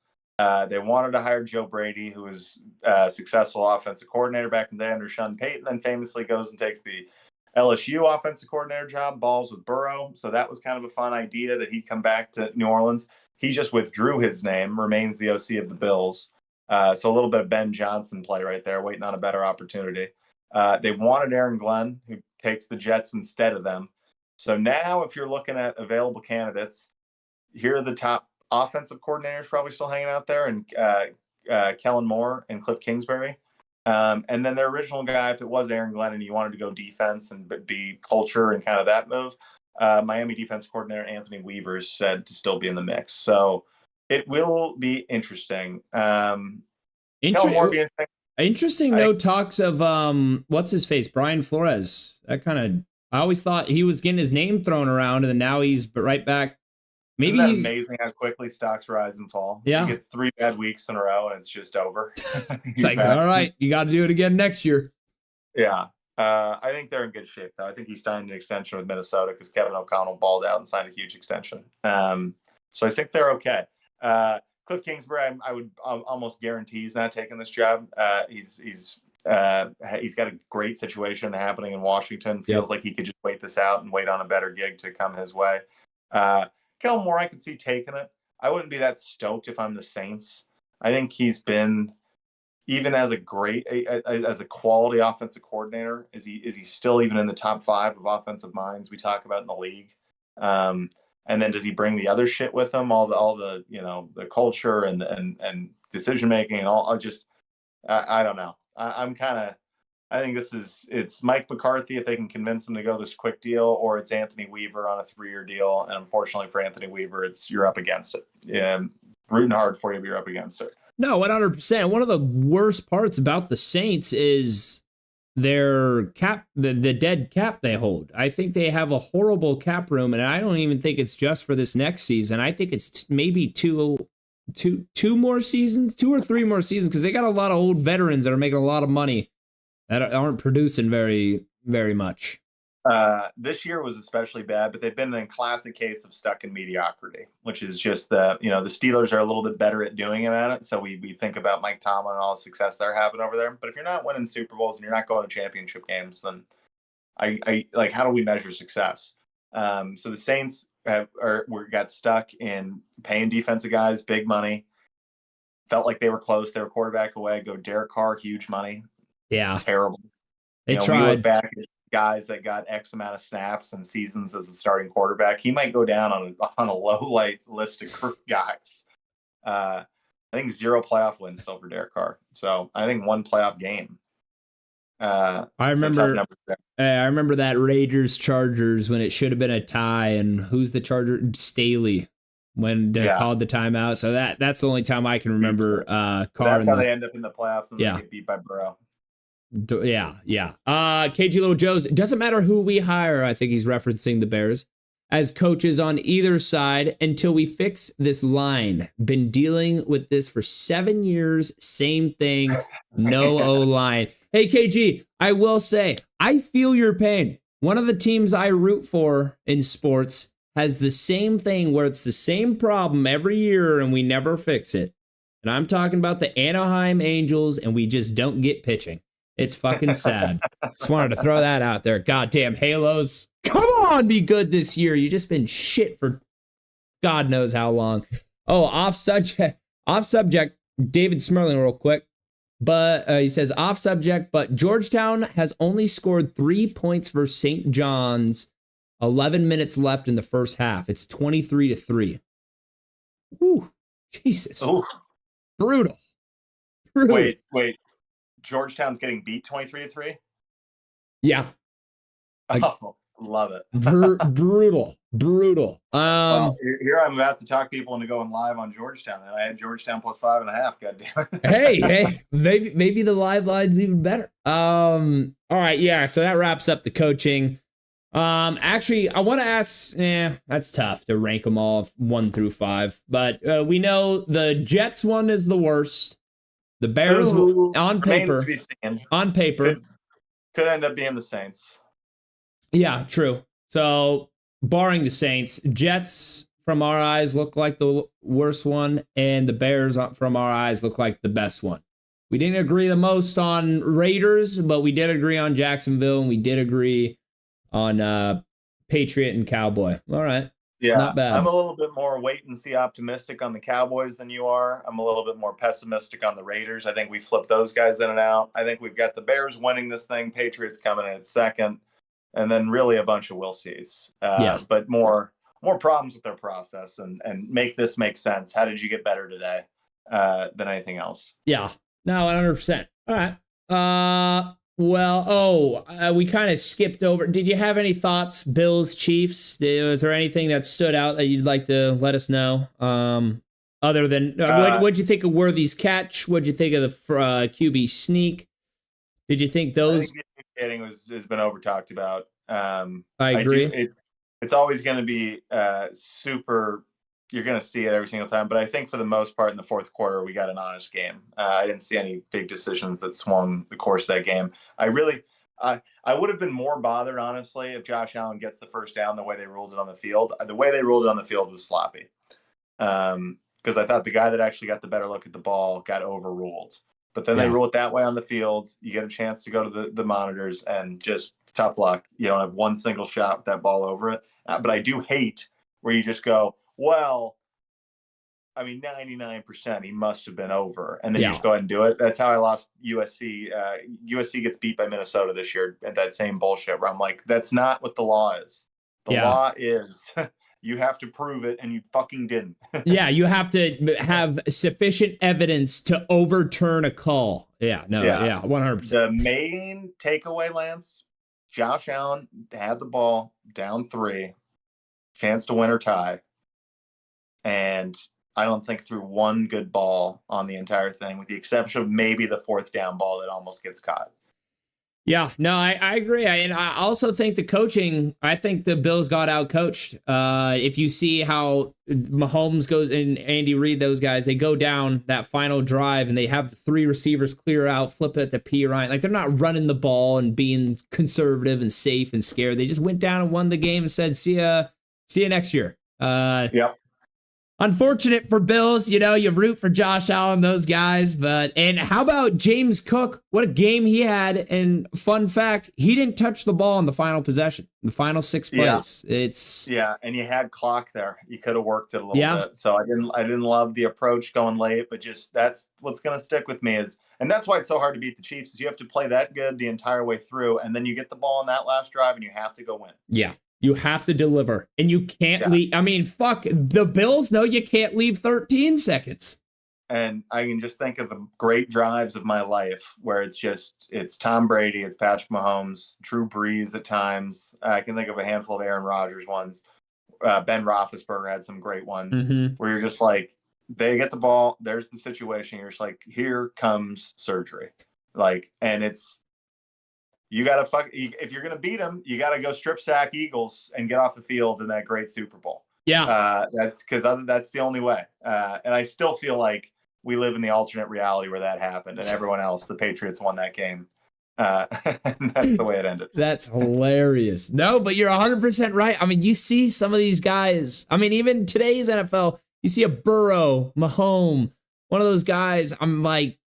They wanted to hire Joe Brady, who was a successful offensive coordinator back in the day under Sean Payton, then famously goes and takes the LSU offensive coordinator job, balls with Burrow. So that was kind of a fun idea that he'd come back to New Orleans. He just withdrew his name, remains the OC of the Bills. So a little bit of Ben Johnson play right there, waiting on a better opportunity. They wanted Aaron Glenn, who takes the Jets instead of them. So now if you're looking at available candidates, here are the top offensive coordinators probably still hanging out there, and Kellen Moore and Cliff Kingsbury. And then their original guy, if it was Aaron Glenn and you wanted to go defense and be culture and kind of that move, Miami defense coordinator Anthony Weaver is said to still be in the mix. So it will be interesting. Interesting. No talks of what's his face, Brian Flores. I always thought he was getting his name thrown around, and then now he's right back. Maybe Isn't that amazing how quickly stocks rise and fall? Yeah, he gets 3 bad weeks in a row, and it's just over. It's like, all right, you got to do it again next year. Yeah, I think they're in good shape, though. I think he signed an extension with Minnesota because Kevin O'Connell balled out and signed a huge extension. So I think they're okay. Cliff Kingsbury, I would almost guarantee he's not taking this job. He's got a great situation happening in Washington. Feels like he could just wait this out and wait on a better gig to come his way. Kellen Moore, I could see taking it. I wouldn't be that stoked if I'm the Saints. I think he's been, even as a quality offensive coordinator, is he still even in the top 5 of offensive minds we talk about in the league? And then does he bring the other shit with him? All the the culture and decision making and all. I don't know. I think it's Mike McCarthy if they can convince him to go this quick deal, or it's Anthony Weaver on a 3-year deal. And unfortunately for Anthony Weaver, you're up against it. Yeah, rooting hard for you, but you're up against it. No, 100%. One of the worst parts about the Saints is their cap, the dead cap they hold. I think they have a horrible cap room, and I don't even think it's just for this next season. I think it's maybe two more seasons, 2 or 3 more seasons, because they got a lot of old veterans that are making a lot of money that aren't producing very, very much. This year was especially bad, but they've been in a classic case of stuck in mediocrity, which is just the Steelers are a little bit better at doing it. So we think about Mike Tomlin and all the success they're having over there. But if you're not winning Super Bowls and you're not going to championship games, then I like, how do we measure success? So the Saints got stuck in paying defensive guys big money. Felt like they were close. They were quarterback away. Go Derek Carr, huge money. Yeah, terrible. They tried. We look back guys that got X amount of snaps and seasons as a starting quarterback. He might go down on a low light list of guys. I think 0 playoff wins still for Derek Carr. So I think 1 playoff game. I remember that Raiders Chargers when it should have been a tie, and who's the Charger? Staley when they called the timeout. So that's the only time I can remember Carr. That's how they end up in the playoffs and they get beat by Burrow. Yeah. KG Little Joe's, it doesn't matter who we hire. I think he's referencing the Bears as coaches on either side until we fix this line. Been dealing with this for 7 years. Same thing. No O-line. Hey, KG, I will say, I feel your pain. One of the teams I root for in sports has the same thing where it's the same problem every year and we never fix it. And I'm talking about the Anaheim Angels, and we just don't get pitching. It's fucking sad. Just wanted to throw that out there. Goddamn Halos. Come on, be good this year. You just been shit for God knows how long. Oh, off subject, David Smerling real quick. But he says off subject, but Georgetown has only scored 3 points for St. John's. 11 minutes left in the first half. It's 23-3. Whew, Jesus. Ooh. Brutal. Wait. Georgetown's getting beat 23-3? Yeah. Love it. Brutal. Well, here I'm about to talk people into going live on Georgetown, and I had Georgetown plus 5.5. God damn it. hey, maybe the live line's even better. All right, yeah. So that wraps up the coaching. Actually, I want to ask. That's tough to rank them all 1 through 5, but we know the Jets one is the worst. The Bears on paper could end up being the Saints. Yeah, true. So, barring the Saints, Jets from our eyes look like the worst one, and the Bears from our eyes look like the best one. We didn't agree the most on Raiders, but we did agree on Jacksonville, and we did agree on Patriot and Cowboy. All right. Yeah, not bad. I'm a little bit more wait and see optimistic on the Cowboys than you are. I'm a little bit more pessimistic on the Raiders. I think we flip those guys in and out. I think we've got the Bears winning this thing, Patriots coming in at second, and then really a bunch of will sees. But more problems with their process and make this make sense. How did you get better today than anything else? Yeah, no, 100%. All right. We kind of skipped over. Did you have any thoughts, Bills, Chiefs? Was there anything that stood out that you'd like to let us know? Other than what'd you think of Worthy's catch? What'd you think of the QB sneak? Did you think those? I think has been over talked about. I agree. It's always going to be super. You're going to see it every single time, but I think for the most part in the fourth quarter, we got an honest game. I didn't see any big decisions that swung the course of that game. I would have been more bothered, honestly, if Josh Allen gets the first down the way they ruled it on the field. The way they ruled it on the field was sloppy because I thought the guy that actually got the better look at the ball got overruled. But then they rule it that way on the field. You get a chance to go to the monitors and just tough luck. You don't have one single shot with that ball over it. But I do hate where you just go, well, I mean, 99% he must have been over, and then you just go ahead and do it. That's how I lost USC. USC gets beat by Minnesota this year at that same bullshit where I'm like, that's not what the law is. The law is you have to prove it, and you fucking didn't. Yeah, you have to have sufficient evidence to overturn a call. 100%. The main takeaway, Lance, Josh Allen had the ball down 3, chance to win or tie. And I don't think threw one good ball on the entire thing, with the exception of maybe the 4th down ball that almost gets caught. Yeah, no, I agree. And I also think the coaching, I think the Bills got out-coached. If you see how Mahomes goes and Andy Reid, those guys, they go down that final drive and they have the 3 receivers clear out, flip it to P. Ryan. Like, they're not running the ball and being conservative and safe and scared. They just went down and won the game and said, see ya next year. Unfortunate for Bills, you root for Josh Allen, those guys. And how about James Cook? What a game he had. And fun fact, he didn't touch the ball in the final possession, the final 6 plays. And you had clock there. You could have worked it a little bit. So I didn't love the approach going late, but just that's what's going to stick with me and that's why it's so hard to beat the Chiefs is you have to play that good the entire way through, and then you get the ball in that last drive and you have to go win. Yeah. You have to deliver, and you can't leave. I mean, fuck, the Bills know you can't leave 13 seconds. And I can just think of the great drives of my life where it's Tom Brady, it's Patrick Mahomes, Drew Brees at times. I can think of a handful of Aaron Rodgers ones. Ben Roethlisberger had some great ones where you're just like, they get the ball, there's the situation. You're just like, here comes surgery. And it's, you got to if you're going to beat them, you got to go strip sack Eagles and get off the field in that great Super Bowl. Yeah. That's the only way. And I still feel like we live in the alternate reality where that happened and everyone else, the Patriots won that game. And that's the way it ended. That's hilarious. No, but you're 100% right. I mean, you see some of these guys. I mean, even today's NFL, you see a Burrow, Mahomes, one of those guys. I'm like,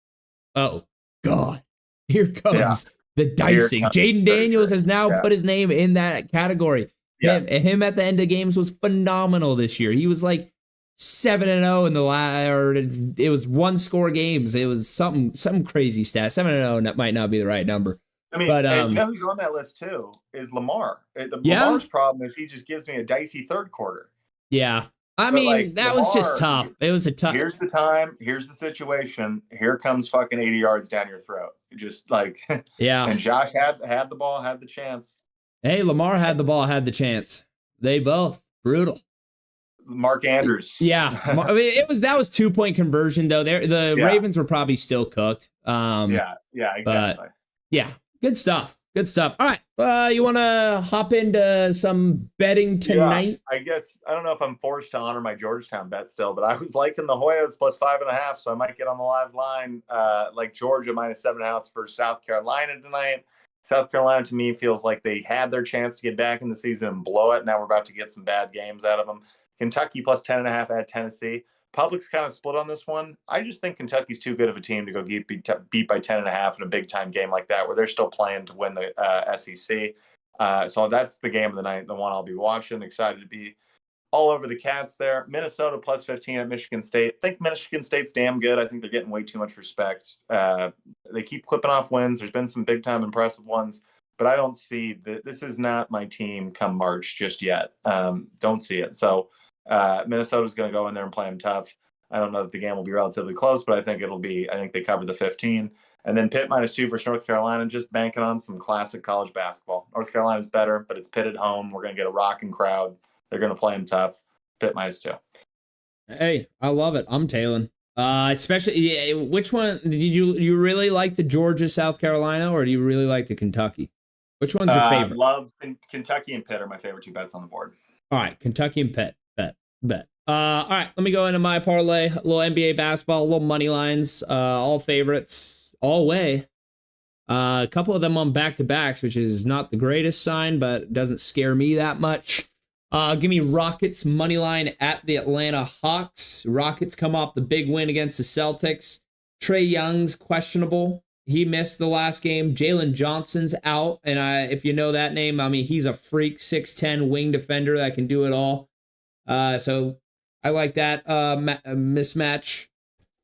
oh, God, here comes the dicing. Jaden Daniels has now put his name in that category. Yeah. Him at the end of games was phenomenal this year. He was like 7-0 in the it was 1-score games. It was some crazy stat. 7-0 that might not be the right number. I mean, but who's on that list too is Lamar. Lamar's problem is he just gives me a dicey third quarter. Yeah. I mean, that Lamar, was just tough. It was a tough. Here's the time. Here's the situation. Here comes fucking 80 yards down your throat. Just yeah. And Josh had the ball, had the chance. Hey, Lamar had the ball, had the chance. They both brutal. Mark Andrews. Yeah. I mean, that was 2-point conversion though. The Ravens were probably still cooked. Yeah, exactly. But yeah, good stuff. Good stuff. All right. You want to hop into some betting tonight? Yeah, I guess, I don't know if I'm forced to honor my Georgetown bet still, but I was liking the Hoyas plus 5.5, so I might get on the live line. Like Georgia minus 7.5 for South Carolina tonight. South Carolina, to me, feels like they had their chance to get back in the season and blow it. Now we're about to get some bad games out of them. Kentucky plus 10.5 at Tennessee. Public's kind of split on this one. I just think Kentucky's too good of a team to go beat by 10.5 in a big time game like that, where they're still playing to win the SEC. So that's the game of the night, the one I'll be watching. Excited to be all over the Cats there. Minnesota plus 15 at Michigan State. I think Michigan State's damn good. I think they're getting way too much respect. They keep clipping off wins. There's been some big time impressive ones, but I don't see that. This is not my team come March just yet. Don't see it. So Minnesota's going to go in there and play them tough. I don't know that the game will be relatively close, but I think they cover the 15. And then Pitt minus 2 versus North Carolina, just banking on some classic college basketball. North Carolina's better, but it's Pitt at home. We're going to get a rocking crowd. They're going to play them tough. Pitt minus 2. Hey, I love it. I'm tailing. Especially, which one did you really like, the Georgia, South Carolina, or do you really like the Kentucky? Which one's your favorite? Love Kentucky and Pitt are my favorite 2 bets on the board. All right, Kentucky and Pitt. Bet. All right, let me go into my parlay. A little NBA basketball, a little money lines, all favorites, all way. A couple of them on back-to-backs, which is not the greatest sign, but doesn't scare me that much. Give me Rockets money line at the Atlanta Hawks. Rockets come off the big win against the Celtics. Trae Young's questionable. He missed the last game. Jalen Johnson's out, and if you know that name, I mean, he's a freak 6'10" wing defender that can do it all. So I like that mismatch.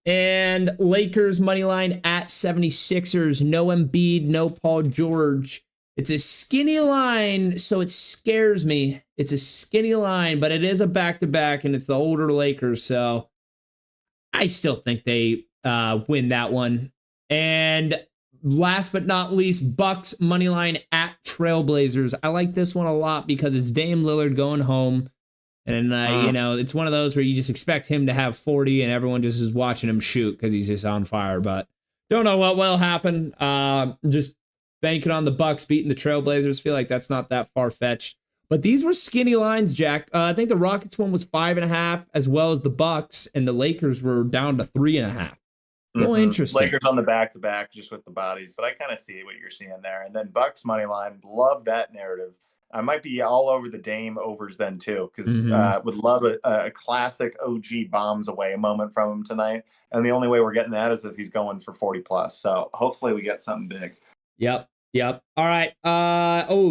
And Lakers money line at 76ers. No Embiid, no Paul George. It's a skinny line, so it scares me. It's a skinny line, but it is a back-to-back, and it's the older Lakers, so I still think they win that one. And last but not least, Bucks money line at Trailblazers. I like this one a lot because it's Dame Lillard going home. And, it's one of those where you just expect him to have 40 and everyone just is watching him shoot because he's just on fire. But don't know what will happen. Just banking on the Bucks beating the Trailblazers. Feel like that's not that far-fetched. But these were skinny lines, Jack. I think the Rockets one was 5.5 as well as the Bucks, and the Lakers were down to 3.5. Well, interesting. Lakers on the back-to-back just with the bodies, but I kind of see what you're seeing there. And then Bucks money line, love that narrative. I might be all over the Dame overs then too, because would love a classic OG bombs away moment from him tonight. And the only way we're getting that is if he's going for 40 plus. So hopefully we get something big. Yep. All right.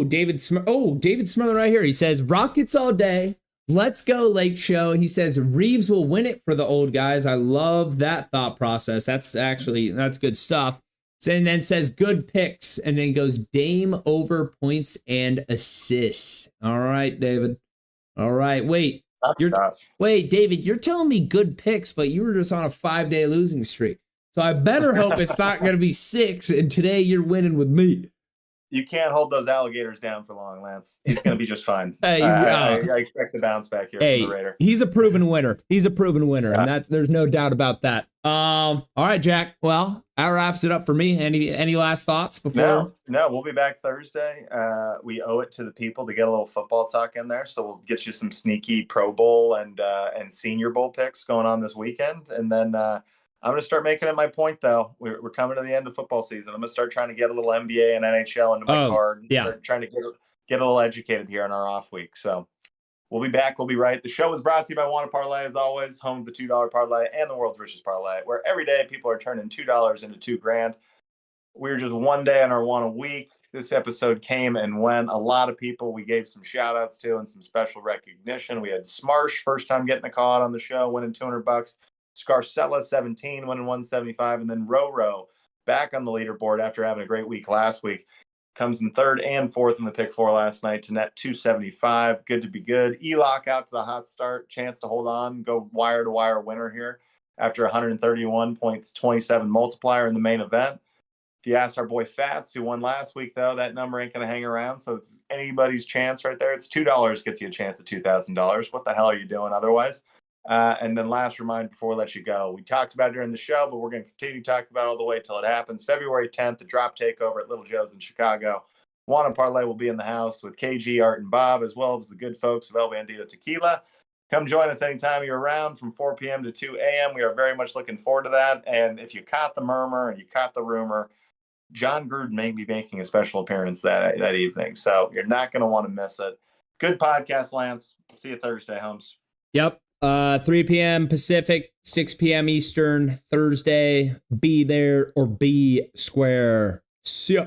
David Smurler right here. He says Rockets all day. Let's go, Lake Show. He says Reeves will win it for the old guys. I love that thought process. That's good stuff. And then says good picks, and then goes Dame over points and assists. All right, David. All right. Wait, David, you're telling me good picks, but you were just on a 5-day losing streak. So I better hope it's not going to be 6, and today you're winning with me. You can't hold those alligators down for long, Lance. He's going to be just fine. I expect the bounce back here from the Raider. He's a proven winner. And there's no doubt about that. All right, Jack. Well, that wraps it up for me. Any last thoughts before? No, we'll be back Thursday. We owe it to the people to get a little football talk in there, so we'll get you some sneaky Pro Bowl and Senior Bowl picks going on this weekend, and then. I'm going to start making it my point, though. We're coming to the end of football season. I'm going to start trying to get a little NBA and NHL into my card. And start trying to get a little educated here in our off week. So we'll be back. We'll be right. The show is brought to you by Wanna Parlay, as always, home of the $2 parlay and the world's richest parlay, where every day people are turning $2 into $2,000. We're just one day in our Wanna week. This episode came and went. A lot of people we gave some shout outs to and some special recognition. We had Smarsh, first time getting a call out on the show, winning $200. Scarcella 17 winning 175, and then Roro back on the leaderboard after having a great week last week, comes in third and fourth in the pick 4 last night to net 275. Good to be good. Elock out to the hot start, chance to hold on, go wire to wire winner here after 131 points 27 multiplier in the main event. If you ask our boy Fats, who won last week, though, that number ain't going to hang around, so it's anybody's chance right there. It's $2 gets you a chance at $2,000. What the hell are you doing otherwise? And then last reminder before we let you go, we talked about it during the show, but we're going to continue to talk about it all the way till it happens. February 10th, the drop takeover at Little Joe's in Chicago. Wanna Parlay will be in the house with KG, Art, and Bob, as well as the good folks of El Bandito Tequila. Come join us anytime you're around from 4 p.m. to 2 a.m. We are very much looking forward to that. And if you caught the murmur and you caught the rumor, John Gruden may be making a special appearance that evening. So you're not going to want to miss it. Good podcast, Lance. See you Thursday, Holmes. Yep. 3 p.m. Pacific, 6 p.m. Eastern, Thursday. Be there or be square. See ya.